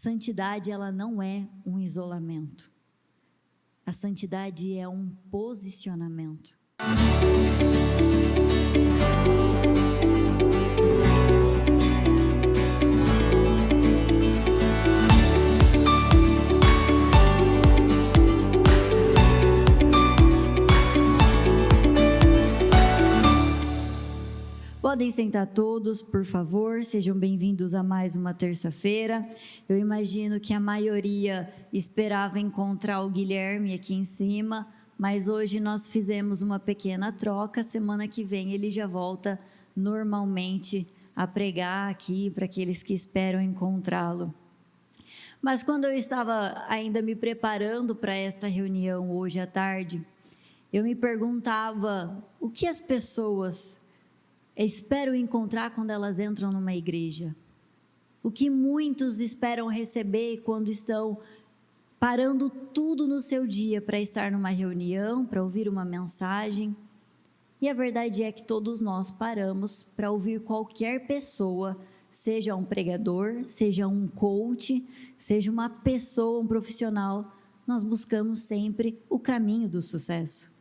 Santidade, ela não é um isolamento. A santidade é um posicionamento. Podem sentar todos, por favor, sejam bem-vindos a mais uma terça-feira. Eu imagino que a maioria esperava encontrar o Guilherme aqui em cima, mas hoje nós fizemos uma pequena troca. Semana que vem ele já volta normalmente a pregar aqui para aqueles que esperam encontrá-lo. Mas quando eu estava ainda me preparando para esta reunião hoje à tarde, eu me perguntava o que as pessoas esperam encontrar quando elas entram numa igreja. O que muitos esperam receber quando estão parando tudo no seu dia para estar numa reunião, para ouvir uma mensagem. E a verdade é que todos nós paramos para ouvir qualquer pessoa, seja um pregador, seja um coach, seja uma pessoa, um profissional. Nós buscamos sempre o caminho do sucesso.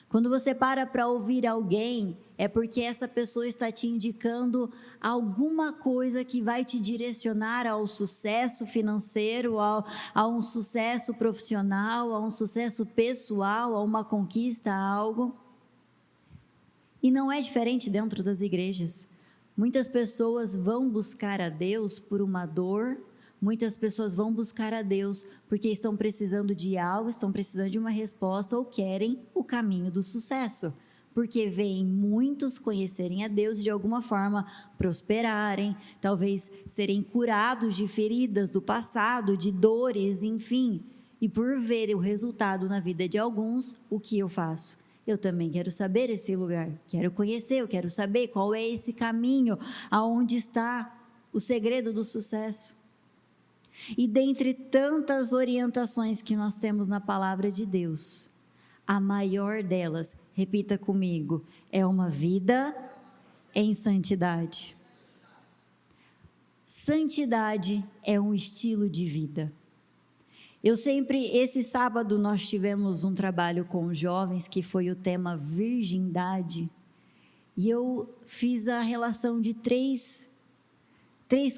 Quando você para ouvir alguém, é porque essa pessoa está te indicando alguma coisa que vai te direcionar ao sucesso financeiro, a um sucesso profissional, a um sucesso pessoal, a uma conquista, a algo. E não é diferente dentro das igrejas. Muitas pessoas vão buscar a Deus por uma dor. Muitas pessoas vão buscar a Deus porque estão precisando de algo, estão precisando de uma resposta ou querem o caminho do sucesso. Porque veem muitos conhecerem a Deus e de alguma forma prosperarem, talvez serem curados de feridas do passado, de dores, enfim. E por ver o resultado na vida de alguns, o que eu faço? Eu também quero saber esse lugar, quero conhecer, eu quero saber qual é esse caminho, aonde está o segredo do sucesso. E dentre tantas orientações que nós temos na palavra de Deus, a maior delas, repita comigo, é uma vida em santidade. Santidade é um estilo de vida. Esse sábado nós tivemos um trabalho com os jovens que foi o tema virgindade, e eu fiz a relação de três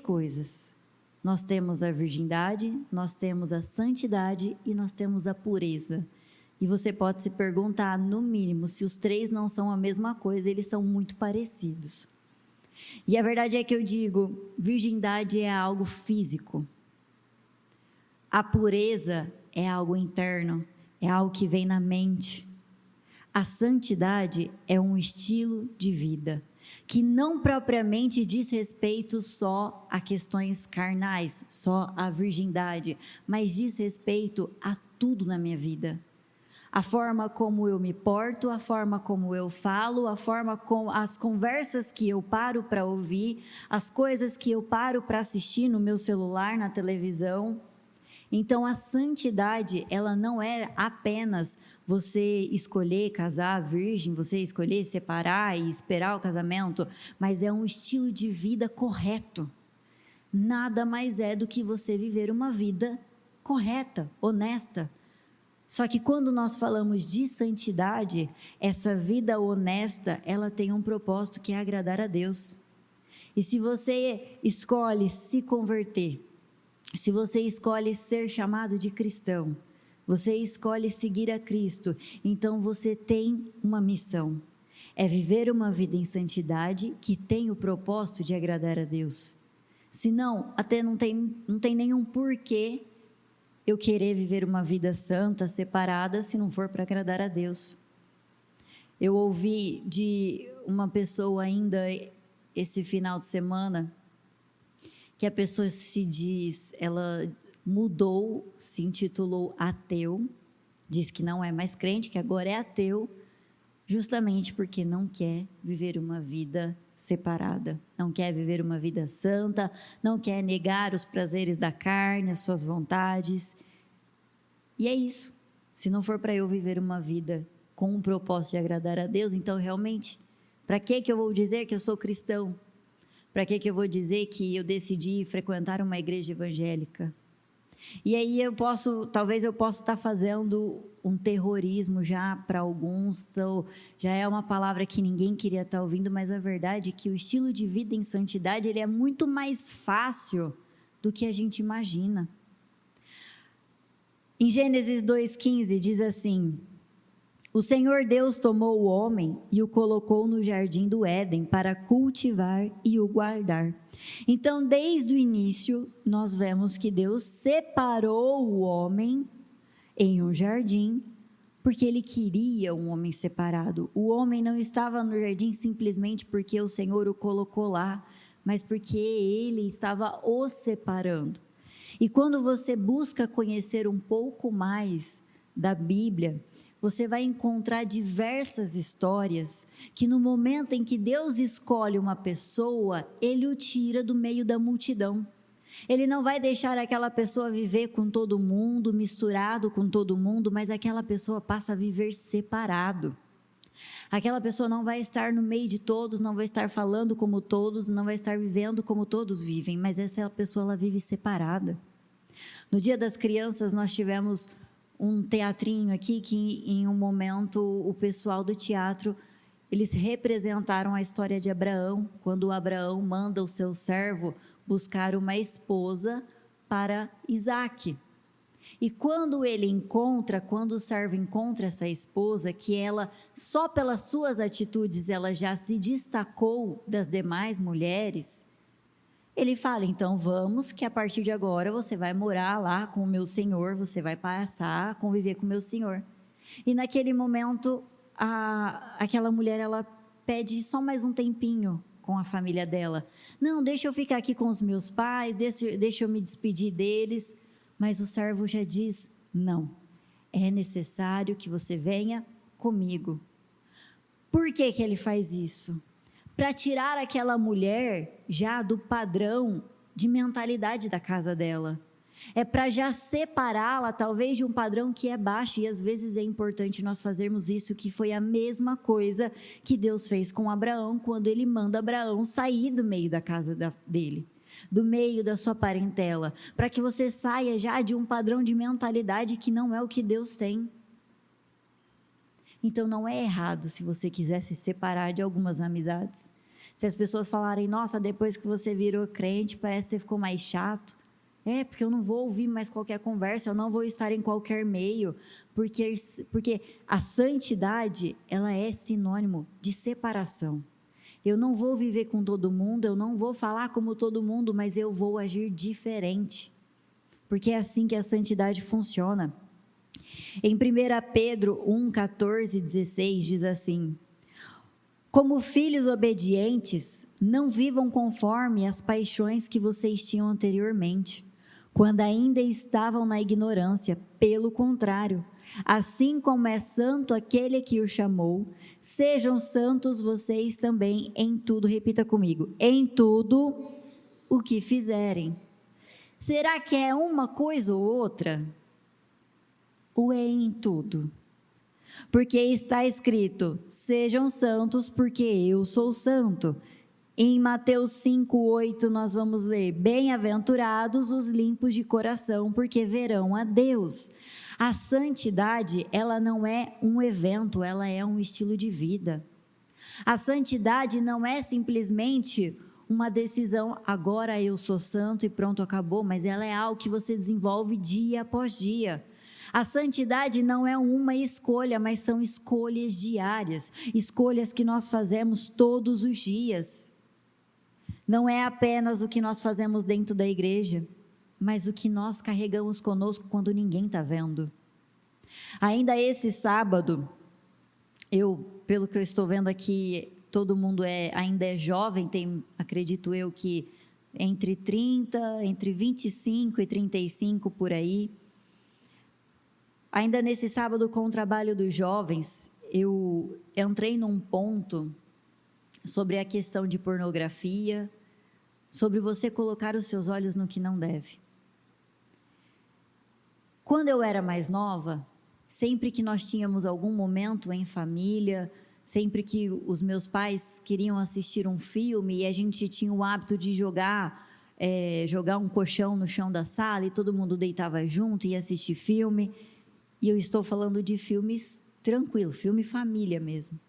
coisas. Nós temos a virgindade, nós temos a santidade e nós temos a pureza. E você pode se perguntar, no mínimo, se os três não são a mesma coisa, eles são muito parecidos. E a verdade é que eu digo, virgindade é algo físico. A pureza é algo interno, é algo que vem na mente. A santidade é um estilo de vida, que não propriamente diz respeito só a questões carnais, só a virgindade, mas diz respeito a tudo na minha vida. A forma como eu me porto, a forma como eu falo, a forma como as conversas que eu paro para ouvir, as coisas que eu paro para assistir no meu celular, na televisão. Então, a santidade, ela não é apenas você escolher casar virgem, você escolher separar e esperar o casamento, mas é um estilo de vida correto. Nada mais é do que você viver uma vida correta, honesta. Só que quando nós falamos de santidade, essa vida honesta, ela tem um propósito que é agradar a Deus. E se você escolhe se converter, se você escolhe ser chamado de cristão, você escolhe seguir a Cristo, então você tem uma missão. É viver uma vida em santidade que tem o propósito de agradar a Deus. Senão, até não tem nenhum porquê eu querer viver uma vida santa, separada, se não for para agradar a Deus. Eu ouvi de uma pessoa ainda esse final de semana, que a pessoa ela mudou, se intitulou ateu, diz que não é mais crente, que agora é ateu, justamente porque não quer viver uma vida separada, não quer viver uma vida santa, não quer negar os prazeres da carne, as suas vontades. E é isso. Se não for para eu viver uma vida com um propósito de agradar a Deus, então realmente, para que eu vou dizer que eu sou cristão? Para que eu vou dizer que eu decidi frequentar uma igreja evangélica? E aí talvez eu possa estar fazendo um terrorismo já para alguns, ou já é uma palavra que ninguém queria estar ouvindo, mas a verdade é que o estilo de vida em santidade, ele é muito mais fácil do que a gente imagina. Em Gênesis 2,15 diz assim: o Senhor Deus tomou o homem e o colocou no jardim do Éden para cultivar e o guardar. Então, desde o início, nós vemos que Deus separou o homem em um jardim, porque ele queria um homem separado. O homem não estava no jardim simplesmente porque o Senhor o colocou lá, mas porque ele estava o separando. E quando você busca conhecer um pouco mais da Bíblia, você vai encontrar diversas histórias que no momento em que Deus escolhe uma pessoa, Ele o tira do meio da multidão. Ele não vai deixar aquela pessoa viver com todo mundo, misturado com todo mundo, mas aquela pessoa passa a viver separado. Aquela pessoa não vai estar no meio de todos, não vai estar falando como todos, não vai estar vivendo como todos vivem, mas essa pessoa, ela vive separada. No Dia das Crianças, nós tivemos um teatrinho aqui que em um momento o pessoal do teatro, eles representaram a história de Abraão, quando Abraão manda o seu servo buscar uma esposa para Isaque. E quando o servo encontra essa esposa, que ela, só pelas suas atitudes, ela já se destacou das demais mulheres, ele fala, então vamos, que a partir de agora você vai morar lá com o meu senhor, você vai passar a conviver com o meu senhor. E naquele momento, aquela mulher, ela pede só mais um tempinho com a família dela. Não, deixa eu ficar aqui com os meus pais, deixa eu me despedir deles. Mas o servo já diz, não, é necessário que você venha comigo. Por que ele faz isso? Para tirar aquela mulher já do padrão de mentalidade da casa dela. É para já separá-la talvez de um padrão que é baixo, e às vezes é importante nós fazermos isso, que foi a mesma coisa que Deus fez com Abraão, quando ele manda Abraão sair do meio da casa dele, do meio da sua parentela, para que você saia já de um padrão de mentalidade que não é o que Deus tem. Então não é errado se você quiser se separar de algumas amizades. Se as pessoas falarem, nossa, depois que você virou crente, parece que você ficou mais chato. É, porque eu não vou ouvir mais qualquer conversa, eu não vou estar em qualquer meio, porque a santidade, ela é sinônimo de separação. Eu não vou viver com todo mundo, eu não vou falar como todo mundo, mas eu vou agir diferente, porque é assim que a santidade funciona. Em 1 Pedro 1, 14, 16, diz assim: como filhos obedientes, não vivam conforme as paixões que vocês tinham anteriormente, quando ainda estavam na ignorância. Pelo contrário, assim como é santo aquele que o chamou, sejam santos vocês também em tudo. Repita comigo: em tudo o que fizerem. Será que é uma coisa ou outra? Ou é em tudo? Porque está escrito, sejam santos porque eu sou santo. Em Mateus 5:8 nós vamos ler, bem-aventurados os limpos de coração, porque verão a Deus. A santidade, ela não é um evento, ela é um estilo de vida. A santidade não é simplesmente uma decisão, agora eu sou santo e pronto, acabou, mas ela é algo que você desenvolve dia após dia. A santidade não é uma escolha, mas são escolhas diárias, escolhas que nós fazemos todos os dias. Não é apenas o que nós fazemos dentro da igreja, mas o que nós carregamos conosco quando ninguém está vendo. Ainda esse sábado, pelo que eu estou vendo aqui, todo mundo ainda é jovem, tem, acredito eu, que entre 25 e 35 por aí. Ainda nesse sábado, com o trabalho dos jovens, eu entrei num ponto sobre a questão de pornografia, sobre você colocar os seus olhos no que não deve. Quando eu era mais nova, sempre que nós tínhamos algum momento em família, sempre que os meus pais queriam assistir um filme e a gente tinha o hábito de jogar jogar um colchão no chão da sala e todo mundo deitava junto e assistir filme. E eu estou falando de filmes tranquilos, filme família mesmo.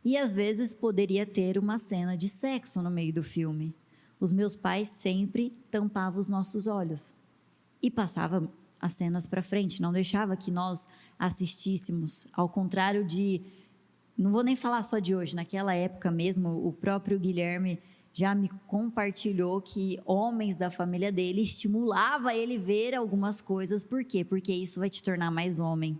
E às vezes poderia ter uma cena de sexo no meio do filme. Os meus pais sempre tampavam os nossos olhos e passavam as cenas para frente, não deixava que nós assistíssemos, ao contrário de, não vou nem falar só de hoje, naquela época mesmo, o próprio Guilherme já me compartilhou que homens da família dele estimulava ele ver algumas coisas. Por quê? Porque isso vai te tornar mais homem.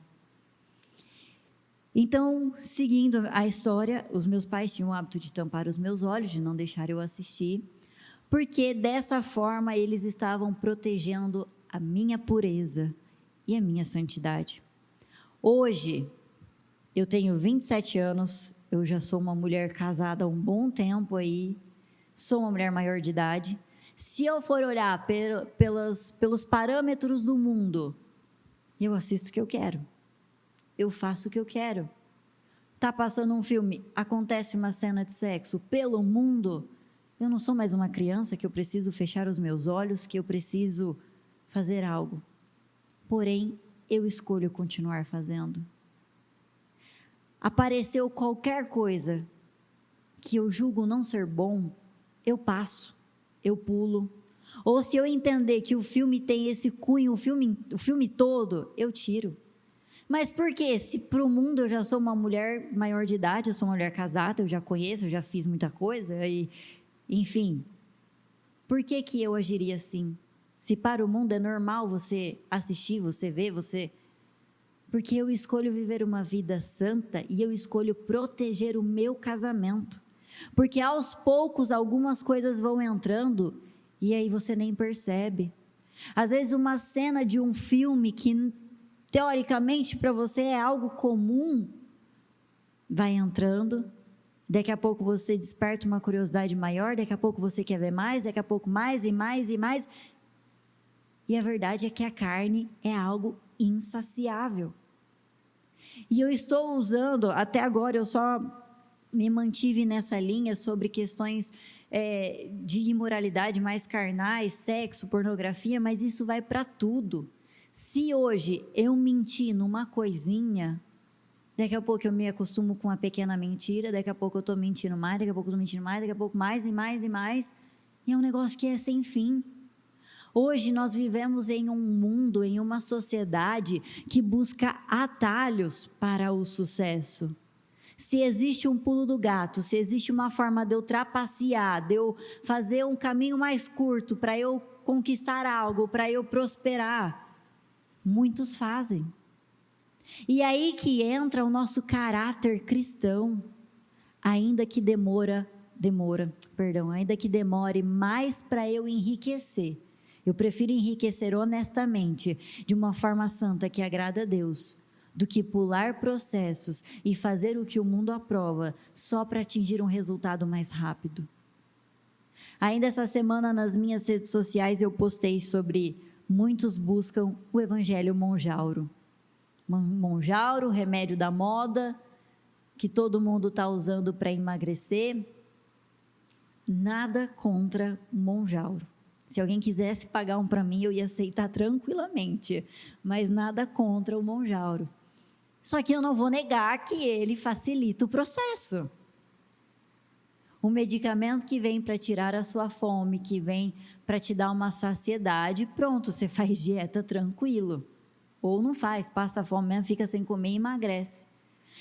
Então, seguindo a história, os meus pais tinham o hábito de tampar os meus olhos, de não deixar eu assistir, porque dessa forma eles estavam protegendo a minha pureza e a minha santidade. Hoje, eu tenho 27 anos, eu já sou uma mulher casada há um bom tempo aí, sou uma mulher maior de idade. Se eu for olhar pelos parâmetros do mundo, eu assisto o que eu quero, eu faço o que eu quero. Está passando um filme, acontece uma cena de sexo pelo mundo, eu não sou mais uma criança que eu preciso fechar os meus olhos, que eu preciso fazer algo. Porém, eu escolho continuar fazendo. Apareceu qualquer coisa que eu julgo não ser bom, eu passo, eu pulo. Ou se eu entender que o filme tem esse cunho, o filme todo, eu tiro. Mas por quê? Se para o mundo eu já sou uma mulher maior de idade, eu sou uma mulher casada, eu já conheço, eu já fiz muita coisa, enfim. Por que eu agiria assim? Se para o mundo é normal você assistir, você ver, porque eu escolho viver uma vida santa e eu escolho proteger o meu casamento. Porque aos poucos algumas coisas vão entrando e aí você nem percebe. Às vezes uma cena de um filme que teoricamente para você é algo comum, vai entrando, daqui a pouco você desperta uma curiosidade maior, daqui a pouco você quer ver mais, daqui a pouco mais e mais e mais. E a verdade é que a carne é algo insaciável. E eu estou usando, até agora eu só me mantive nessa linha sobre questões de imoralidade mais carnais, sexo, pornografia, mas isso vai para tudo. Se hoje eu mentir numa coisinha, daqui a pouco eu me acostumo com uma pequena mentira, daqui a pouco eu estou mentindo mais, daqui a pouco eu estou mentindo mais, daqui a pouco mais e mais e mais, e é um negócio que é sem fim. Hoje nós vivemos em um mundo, em uma sociedade que busca atalhos para o sucesso. Se existe um pulo do gato, se existe uma forma de eu trapacear, de eu fazer um caminho mais curto para eu conquistar algo, para eu prosperar, muitos fazem. E aí que entra o nosso caráter cristão, ainda que ainda que demore mais para eu enriquecer. Eu prefiro enriquecer honestamente, de uma forma santa que agrada a Deus, do que pular processos e fazer o que o mundo aprova só para atingir um resultado mais rápido. Ainda essa semana nas minhas redes sociais eu postei sobre muitos buscam o evangelho monjauro. Monjauro, remédio da moda, que todo mundo está usando para emagrecer. Nada contra monjauro. Se alguém quisesse pagar um para mim, eu ia aceitar tranquilamente, mas nada contra o monjauro. Só que eu não vou negar que ele facilita o processo. Um medicamento que vem para tirar a sua fome, que vem para te dar uma saciedade, pronto, você faz dieta tranquilo. Ou não faz, passa fome mesmo, fica sem comer e emagrece.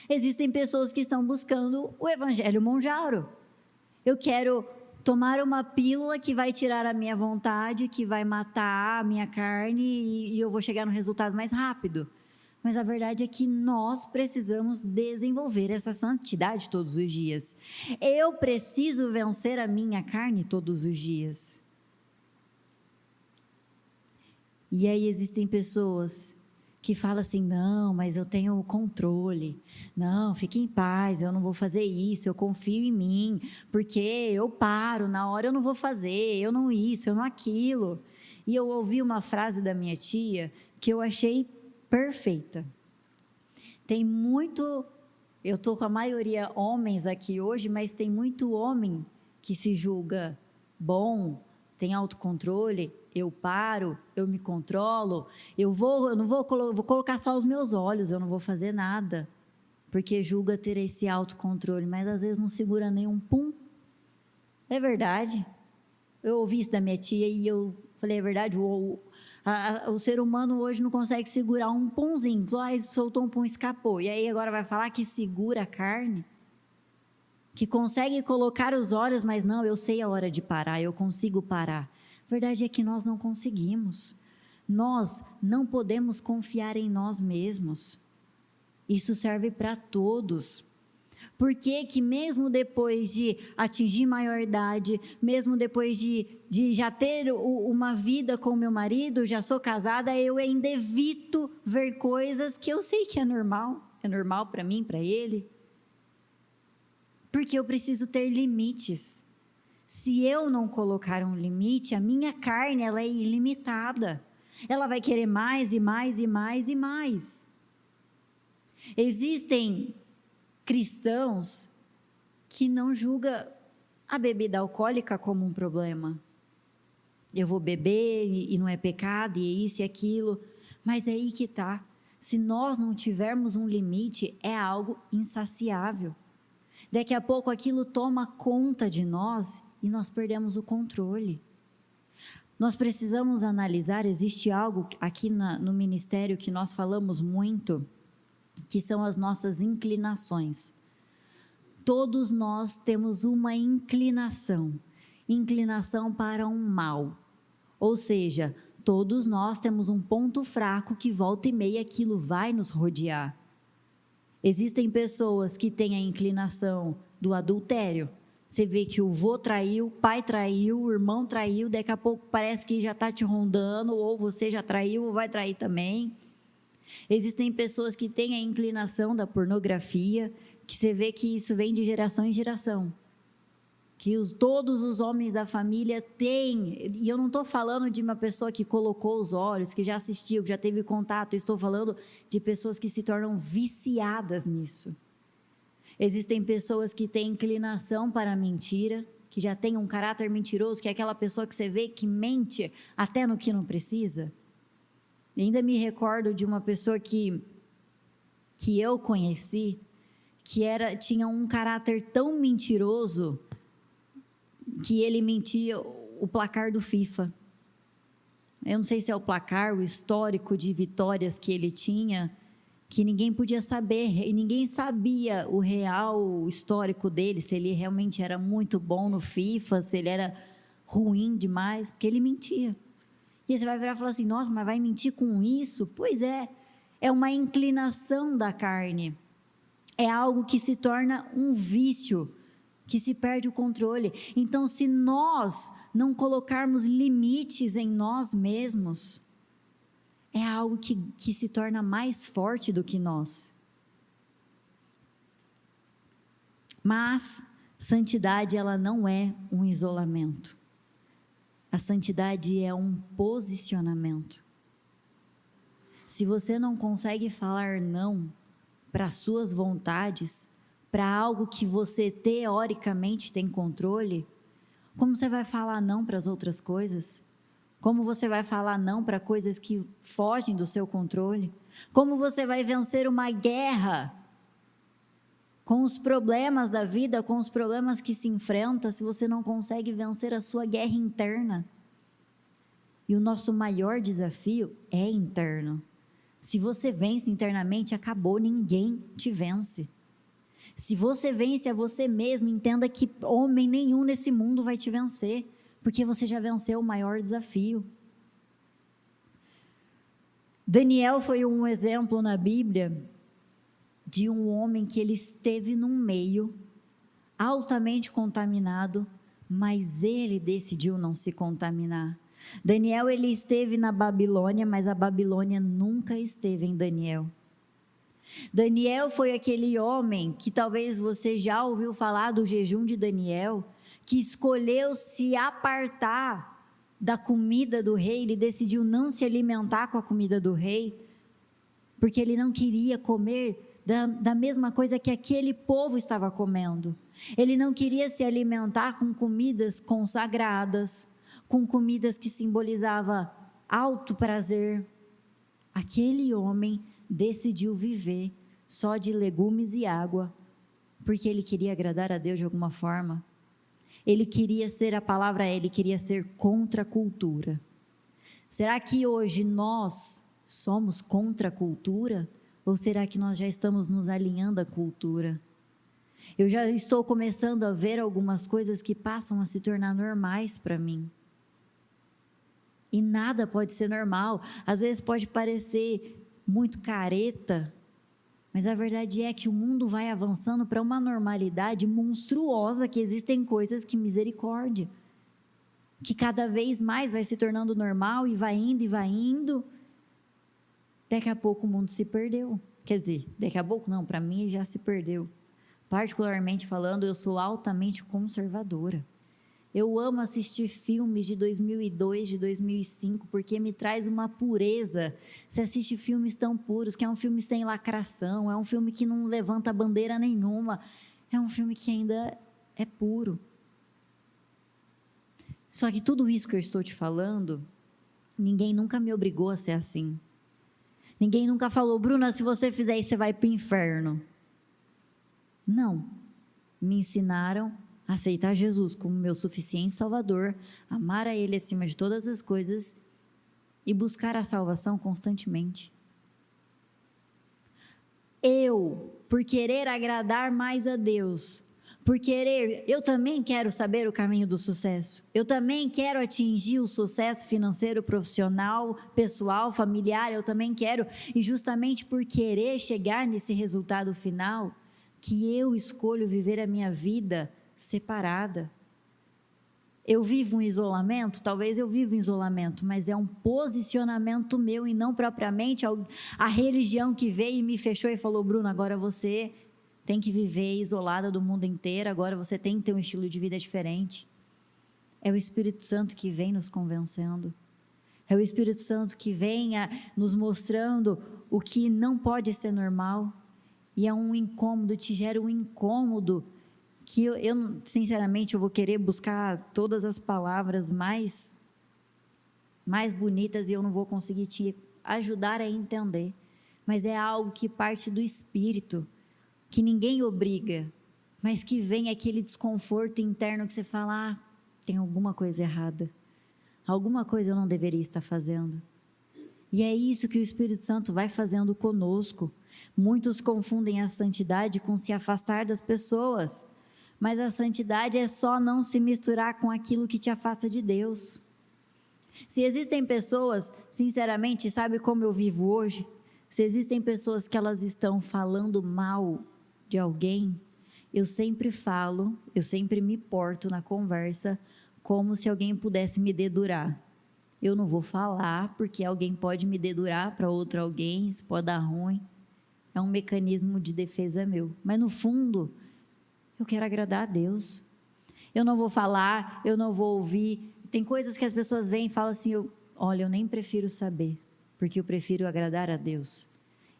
Existem pessoas que estão buscando o evangelho monjauro. Eu quero tomar uma pílula que vai tirar a minha vontade, que vai matar a minha carne e eu vou chegar no resultado mais rápido. Mas a verdade é que nós precisamos desenvolver essa santidade todos os dias. Eu preciso vencer a minha carne todos os dias. E aí existem pessoas que falam assim, não, mas eu tenho o controle, não, fique em paz, eu não vou fazer isso, eu confio em mim, porque eu paro, na hora eu não vou fazer, eu não isso, eu não aquilo. E eu ouvi uma frase da minha tia que eu achei perfeita. Tem muito, eu estou com a maioria homens aqui hoje, mas tem muito homem que se julga bom, tem autocontrole, eu paro, eu me controlo, vou colocar só os meus olhos, eu não vou fazer nada, porque julga ter esse autocontrole, mas às vezes não segura nem um pum. É verdade. Eu ouvi isso da minha tia e eu falei, é verdade, o ser humano hoje não consegue segurar um pumzinho, só soltou um pum, escapou, e aí agora vai falar que segura a carne? Que consegue colocar os olhos, mas não, eu sei a hora de parar, eu consigo parar. A verdade é que nós não conseguimos. Nós não podemos confiar em nós mesmos. Isso serve para todos. Por que que mesmo depois de atingir maioridade, mesmo depois de já ter uma vida com meu marido, já sou casada, eu ainda evito ver coisas que eu sei que é normal para mim, para ele? Porque eu preciso ter limites. Se eu não colocar um limite, a minha carne ela é ilimitada. Ela vai querer mais e mais e mais e mais. Existem cristãos que não julgam a bebida alcoólica como um problema. Eu vou beber e não é pecado, e é isso e aquilo. Mas é aí que está. Se nós não tivermos um limite, é algo insaciável. Daqui a pouco aquilo toma conta de nós e nós perdemos o controle. Nós precisamos analisar, existe algo aqui no ministério que nós falamos muito, que são as nossas inclinações. Todos nós temos uma inclinação para um mal. Ou seja, todos nós temos um ponto fraco que volta e meia aquilo vai nos rodear. Existem pessoas que têm a inclinação do adultério. Você vê que o vô traiu, o pai traiu, o irmão traiu, daqui a pouco parece que já está te rondando, ou você já traiu ou vai trair também. Existem pessoas que têm a inclinação da pornografia, que você vê que isso vem de geração em geração. Que todos os homens da família têm, e eu não estou falando de uma pessoa que colocou os olhos, que já assistiu, que já teve contato, estou falando de pessoas que se tornam viciadas nisso. Existem pessoas que têm inclinação para a mentira, que já têm um caráter mentiroso, que é aquela pessoa que você vê que mente até no que não precisa. E ainda me recordo de uma pessoa que eu conheci, que tinha um caráter tão mentiroso, que ele mentia o placar do FIFA. Eu não sei se é o placar, o histórico de vitórias que ele tinha, que ninguém podia saber, e ninguém sabia o real histórico dele, se ele realmente era muito bom no FIFA, se ele era ruim demais, porque ele mentia. E você vai virar e falar assim, nossa, mas vai mentir com isso? Pois é uma inclinação da carne, é algo que se torna um vício, que se perde o controle. Então, se nós não colocarmos limites em nós mesmos, é algo que se torna mais forte do que nós. Mas santidade, ela não é um isolamento. A santidade é um posicionamento. Se você não consegue falar não para as suas vontades, para algo que você teoricamente tem controle, como você vai falar não para as outras coisas? Como você vai falar não para coisas que fogem do seu controle? Como você vai vencer uma guerra com os problemas da vida, com os problemas que se enfrenta, se você não consegue vencer a sua guerra interna? E o nosso maior desafio é interno. Se você vence internamente, acabou, ninguém te vence. Se você vence a você mesmo, entenda que homem nenhum nesse mundo vai te vencer, porque você já venceu o maior desafio. Daniel foi um exemplo na Bíblia de um homem que ele esteve num meio altamente contaminado, mas ele decidiu não se contaminar. Daniel, ele esteve na Babilônia, mas a Babilônia nunca esteve em Daniel. Daniel foi aquele homem que talvez você já ouviu falar do jejum de Daniel, que escolheu se apartar da comida do rei, ele decidiu não se alimentar com a comida do rei, porque ele não queria comer da mesma coisa que aquele povo estava comendo. Ele não queria se alimentar com comidas consagradas, com comidas que simbolizavam alto prazer. Aquele homem decidiu viver só de legumes e água, porque ele queria agradar a Deus de alguma forma. Ele queria ser, a palavra é, ele queria ser contra a cultura. Será que hoje nós somos contra a cultura? Ou será que nós já estamos nos alinhando à cultura? Eu já estou começando a ver algumas coisas que passam a se tornar normais para mim. E nada pode ser normal. Às vezes pode parecer muito careta, mas a verdade é que o mundo vai avançando para uma normalidade monstruosa, que existem coisas que misericórdia, que cada vez mais vai se tornando normal e vai indo e vai indo. Daqui a pouco o mundo se perdeu. Quer dizer, daqui a pouco não, para mim já se perdeu. Particularmente falando, eu sou altamente conservadora. Eu amo assistir filmes de 2002, de 2005, porque me traz uma pureza. Você assiste filmes tão puros, que é um filme sem lacração, é um filme que não levanta bandeira nenhuma, é um filme que ainda é puro. Só que tudo isso que eu estou te falando, ninguém nunca me obrigou a ser assim. Ninguém nunca falou, Bruna, se você fizer isso, você vai para o inferno. Não. Me ensinaram a aceitar Jesus como meu suficiente Salvador, amar a Ele acima de todas as coisas e buscar a salvação constantemente. Eu, por querer agradar mais a Deus, eu também quero saber o caminho do sucesso. Eu também quero atingir o sucesso financeiro, profissional, pessoal, familiar, eu também quero. E justamente por querer chegar nesse resultado final, que eu escolho viver a minha vida separada. Eu vivo um isolamento? Talvez eu viva um isolamento, mas é um posicionamento meu e não propriamente a religião que veio e me fechou e falou, Bruno, agora você tem que viver isolada do mundo inteiro, agora você tem que ter um estilo de vida diferente. É o Espírito Santo que vem nos convencendo. É o Espírito Santo que vem nos mostrando o que não pode ser normal. E é um incômodo, te gera um incômodo que eu sinceramente, eu vou querer buscar todas as palavras mais bonitas e eu não vou conseguir te ajudar a entender. Mas é algo que parte do Espírito, que ninguém obriga, mas que vem aquele desconforto interno que você fala, tem alguma coisa errada, alguma coisa eu não deveria estar fazendo. E é isso que o Espírito Santo vai fazendo conosco. Muitos confundem a santidade com se afastar das pessoas, mas a santidade é só não se misturar com aquilo que te afasta de Deus. Se existem pessoas, sinceramente, sabe como eu vivo hoje? Se existem pessoas que elas estão falando mal de alguém, eu sempre falo, eu sempre me porto na conversa como se alguém pudesse me dedurar. Eu não vou falar porque alguém pode me dedurar para outro alguém, isso pode dar ruim. É um mecanismo de defesa meu. Mas no fundo, eu quero agradar a Deus. Eu não vou falar, eu não vou ouvir. Tem coisas que as pessoas vêm e falam assim, olha, eu nem prefiro saber, porque eu prefiro agradar a Deus.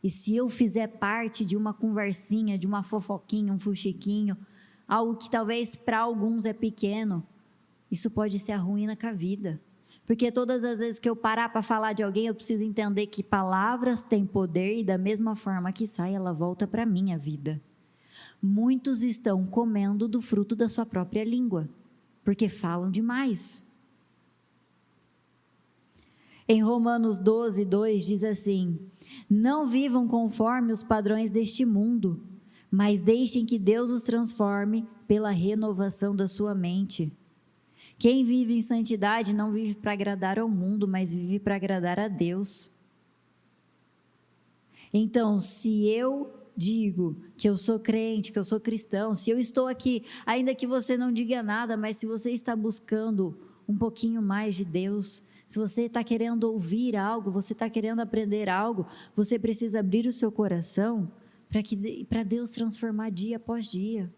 E se eu fizer parte de uma conversinha, de uma fofoquinha, um fuxiquinho, algo que talvez para alguns é pequeno, isso pode ser a ruína com a vida. Porque todas as vezes que eu parar para falar de alguém, eu preciso entender que palavras têm poder e da mesma forma que sai, ela volta para a minha vida. Muitos estão comendo do fruto da sua própria língua, porque falam demais. Em Romanos 12, 2 diz assim, não vivam conforme os padrões deste mundo, mas deixem que Deus os transforme pela renovação da sua mente. Quem vive em santidade não vive para agradar ao mundo, mas vive para agradar a Deus. Então, se eu digo que eu sou crente, que eu sou cristão, se eu estou aqui, ainda que você não diga nada, mas se você está buscando um pouquinho mais de Deus, se você está querendo ouvir algo, você está querendo aprender algo, você precisa abrir o seu coração para Deus transformar dia após dia.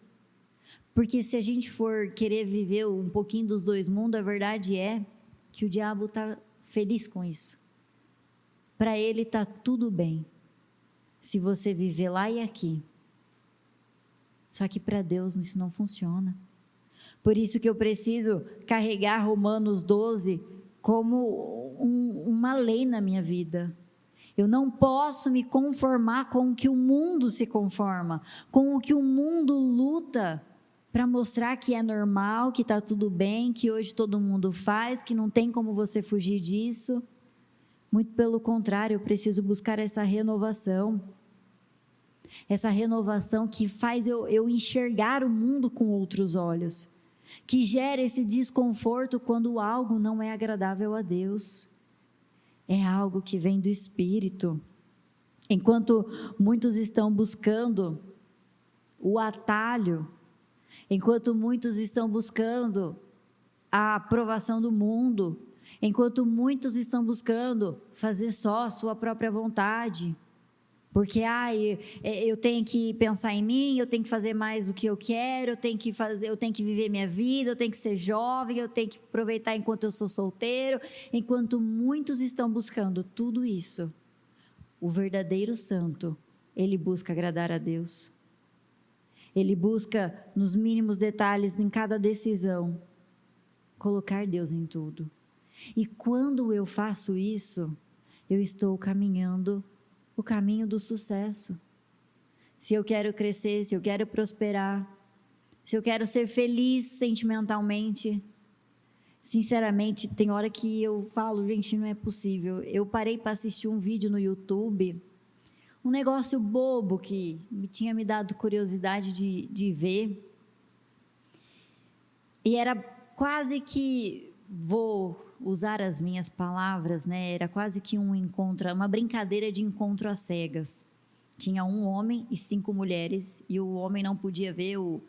Porque se a gente for querer viver um pouquinho dos dois mundos, a verdade é que o diabo está feliz com isso. Para ele está tudo bem, se você viver lá e aqui. Só que para Deus isso não funciona. Por isso que eu preciso carregar Romanos 12 como uma lei na minha vida. Eu não posso me conformar com o que o mundo se conforma, com o que o mundo luta para mostrar que é normal, que está tudo bem, que hoje todo mundo faz, que não tem como você fugir disso. Muito pelo contrário, eu preciso buscar essa renovação que faz eu enxergar o mundo com outros olhos, que gera esse desconforto quando algo não é agradável a Deus. É algo que vem do Espírito. Enquanto muitos estão buscando o atalho, enquanto muitos estão buscando a aprovação do mundo, enquanto muitos estão buscando fazer só a sua própria vontade, porque eu tenho que pensar em mim, eu tenho que fazer mais o que eu quero, eu tenho que viver minha vida, eu tenho que ser jovem, eu tenho que aproveitar enquanto eu sou solteiro. Enquanto muitos estão buscando tudo isso, o verdadeiro santo, ele busca agradar a Deus. Ele busca nos mínimos detalhes, em cada decisão, colocar Deus em tudo. E quando eu faço isso, eu estou caminhando o caminho do sucesso. Se eu quero crescer, se eu quero prosperar, se eu quero ser feliz sentimentalmente, sinceramente, tem hora que eu falo, gente, não é possível. Eu parei para assistir um vídeo no YouTube, um negócio bobo que tinha me dado curiosidade de ver, e era quase que, vou usar as minhas palavras, né? Era quase que um encontro, uma brincadeira de encontro às cegas. Tinha um homem e 5 mulheres, e o homem não podia ver o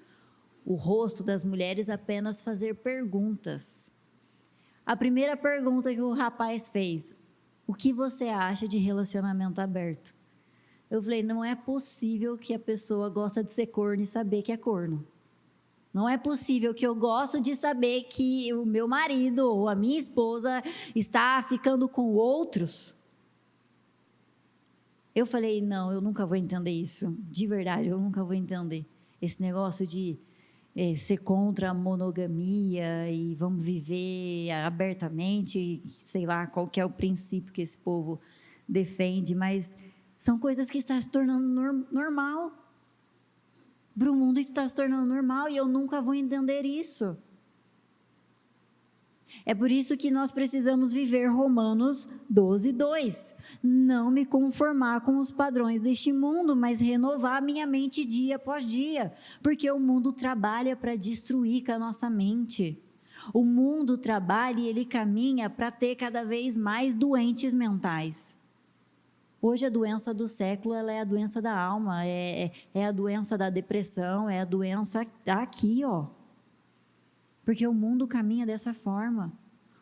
rosto das mulheres, apenas fazer perguntas. A primeira pergunta que o rapaz fez: o que você acha de relacionamento aberto? Eu falei, não é possível que a pessoa gosta de ser corno e saber que é corno. Não é possível que eu gosto de saber que o meu marido ou a minha esposa está ficando com outros. Eu falei, não, eu nunca vou entender isso. De verdade, eu nunca vou entender. Esse negócio de ser contra a monogamia e vamos viver abertamente, sei lá qual que é o princípio que esse povo defende, mas são coisas que estão se tornando normal. Para o mundo está se tornando normal e eu nunca vou entender isso. É por isso que nós precisamos viver Romanos 12:2. Não me conformar com os padrões deste mundo, mas renovar a minha mente dia após dia. Porque o mundo trabalha para destruir com a nossa mente. O mundo trabalha e ele caminha para ter cada vez mais doentes mentais. Hoje a doença do século, ela é a doença da alma, é a doença da depressão, é a doença aqui, ó. Porque o mundo caminha dessa forma.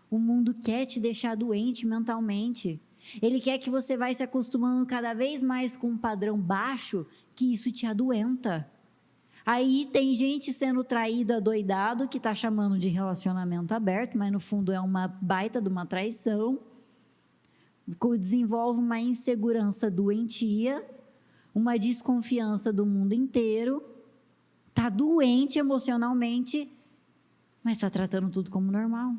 O mundo quer te deixar doente mentalmente. Ele quer que você vá se acostumando cada vez mais com um padrão baixo, que isso te adoenta. Aí tem gente sendo traída, doidado, que está chamando de relacionamento aberto, mas no fundo é uma baita de uma traição. Desenvolve uma insegurança doentia, uma desconfiança do mundo inteiro, está doente emocionalmente, mas está tratando tudo como normal.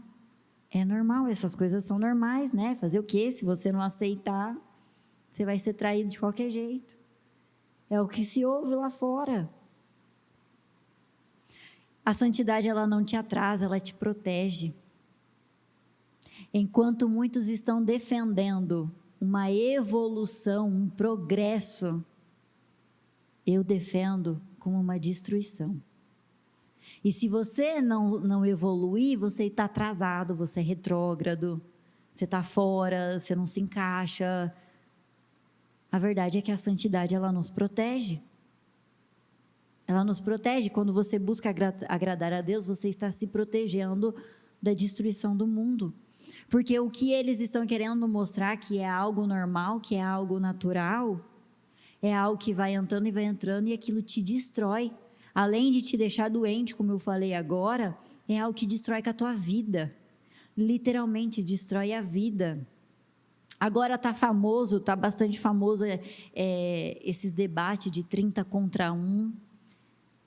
É normal, essas coisas são normais, né? Fazer o quê? Se você não aceitar, você vai ser traído de qualquer jeito. É o que se ouve lá fora. A santidade, ela não te atrasa, ela te protege. Enquanto muitos estão defendendo uma evolução, um progresso, eu defendo como uma destruição. E se você não evoluir, você está atrasado, você é retrógrado, você está fora, você não se encaixa. A verdade é que a santidade, ela nos protege. Ela nos protege. Quando você busca agradar a Deus, você está se protegendo da destruição do mundo. Porque o que eles estão querendo mostrar que é algo normal, que é algo natural, é algo que vai entrando e aquilo te destrói. Além de te deixar doente, como eu falei agora, é algo que destrói com a tua vida. Literalmente destrói a vida. Agora está bastante famoso esses debates de 30 contra 1.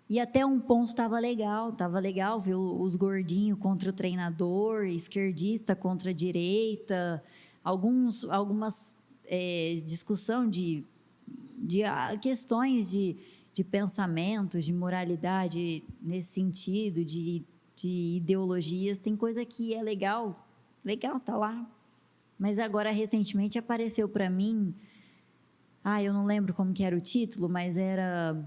E até um ponto estava legal ver os gordinhos contra o treinador, esquerdista contra a direita, algumas discussão de questões de pensamentos, de moralidade nesse sentido, de ideologias. Tem coisa que é legal, tá lá. Mas agora, recentemente, apareceu para mim, eu não lembro como que era o título, mas era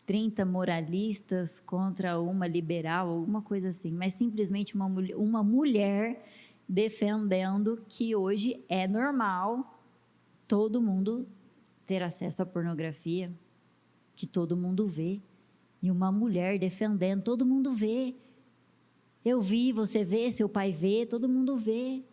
30 moralistas contra uma liberal, alguma coisa assim. Mas simplesmente uma mulher defendendo que hoje é normal todo mundo ter acesso à pornografia, que todo mundo vê. E uma mulher defendendo, todo mundo vê. Eu vi, você vê, seu pai vê, todo mundo vê.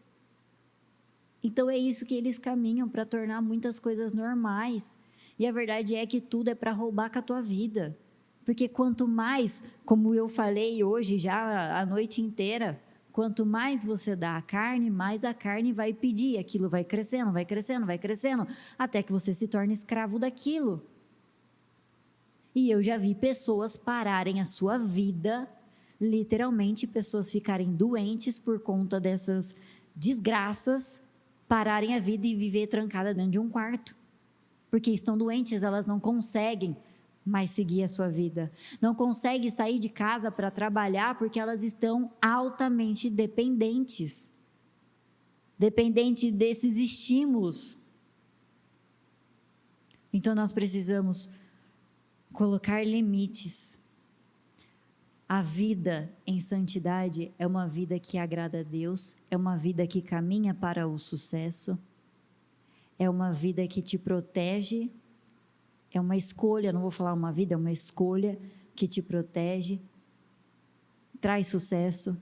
Então é isso que eles caminham para tornar muitas coisas normais. E a verdade é que tudo é para roubar com a tua vida. Porque quanto mais, como eu falei hoje já a noite inteira, quanto mais você dá a carne, mais a carne vai pedir. Aquilo vai crescendo, vai crescendo, vai crescendo, até que você se torne escravo daquilo. E eu já vi pessoas pararem a sua vida, literalmente pessoas ficarem doentes por conta dessas desgraças, pararem a vida e viver trancada dentro de um quarto. Porque estão doentes, elas não conseguem mais seguir a sua vida. Não conseguem sair de casa para trabalhar porque elas estão altamente dependentes. Dependentes desses estímulos. Então nós precisamos colocar limites. A vida em santidade é uma vida que agrada a Deus, é uma vida que caminha para o sucesso, é uma vida que te protege, é uma escolha, não vou falar uma vida, é uma escolha que te protege, traz sucesso,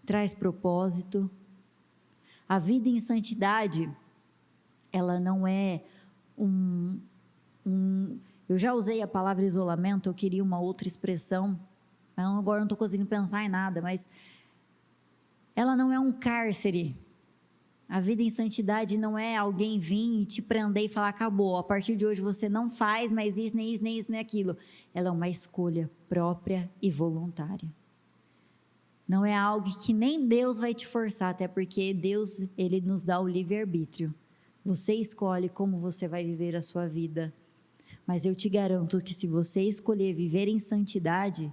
traz propósito. A vida em santidade, ela não é eu já usei a palavra isolamento, eu queria uma outra expressão, agora não estou conseguindo pensar em nada, mas ela não é um cárcere. A vida em santidade não é alguém vir e te prender e falar, acabou, a partir de hoje você não faz mais isso, nem isso, nem isso, nem aquilo. Ela é uma escolha própria e voluntária. Não é algo que nem Deus vai te forçar, até porque Deus, Ele nos dá o livre-arbítrio. Você escolhe como você vai viver a sua vida. Mas eu te garanto que se você escolher viver em santidade,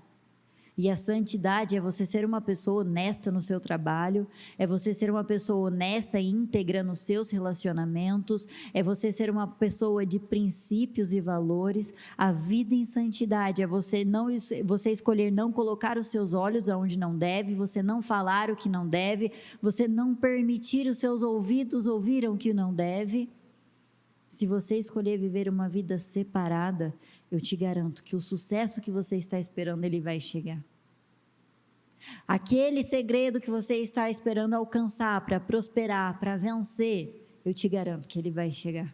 e a santidade é você ser uma pessoa honesta no seu trabalho, é você ser uma pessoa honesta e íntegra nos seus relacionamentos, é você ser uma pessoa de princípios e valores. A vida em santidade é você escolher não colocar os seus olhos aonde não deve, você não falar o que não deve, você não permitir os seus ouvidos ouvirem o que não deve. Se você escolher viver uma vida separada, eu te garanto que o sucesso que você está esperando, ele vai chegar. Aquele segredo que você está esperando alcançar para prosperar, para vencer, eu te garanto que ele vai chegar.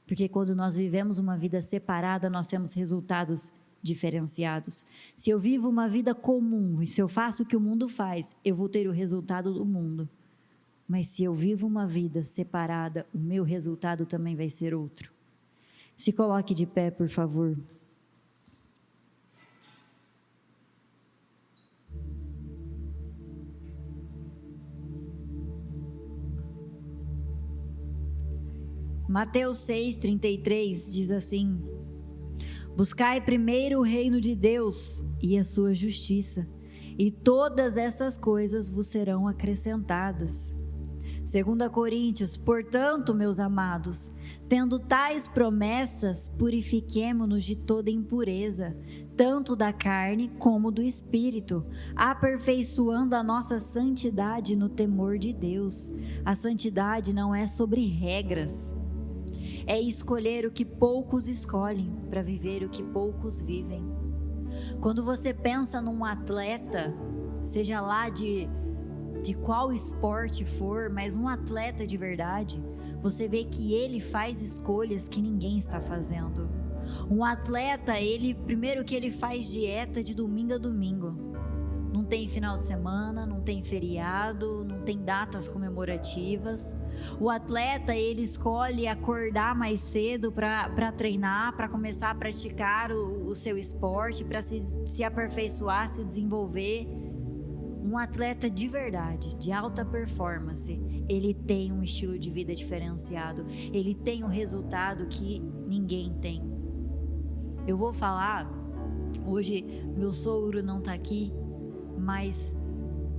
Porque quando nós vivemos uma vida separada, nós temos resultados diferenciados. Se eu vivo uma vida comum e se eu faço o que o mundo faz, eu vou ter o resultado do mundo. Mas se eu vivo uma vida separada, o meu resultado também vai ser outro. Se coloque de pé, por favor. Mateus 6:33 diz assim: buscai primeiro o reino de Deus e a sua justiça, e todas essas coisas vos serão acrescentadas. 2 Coríntios, portanto, meus amados, tendo tais promessas, purifiquemo-nos de toda impureza, tanto da carne como do espírito, aperfeiçoando a nossa santidade no temor de Deus. A santidade não é sobre regras, é escolher o que poucos escolhem, para viver o que poucos vivem. Quando você pensa num atleta, seja lá de qual esporte for, mas um atleta de verdade, você vê que ele faz escolhas que ninguém está fazendo. Um atleta, primeiro que ele faz dieta de domingo a domingo. Não tem final de semana, não tem feriado, não tem datas comemorativas. O atleta, ele escolhe acordar mais cedo para treinar, para começar a praticar o seu esporte, para se aperfeiçoar, se desenvolver. Um atleta de verdade, de alta performance, ele tem um estilo de vida diferenciado, ele tem um resultado que ninguém tem. Eu vou falar, hoje meu sogro não está aqui, mas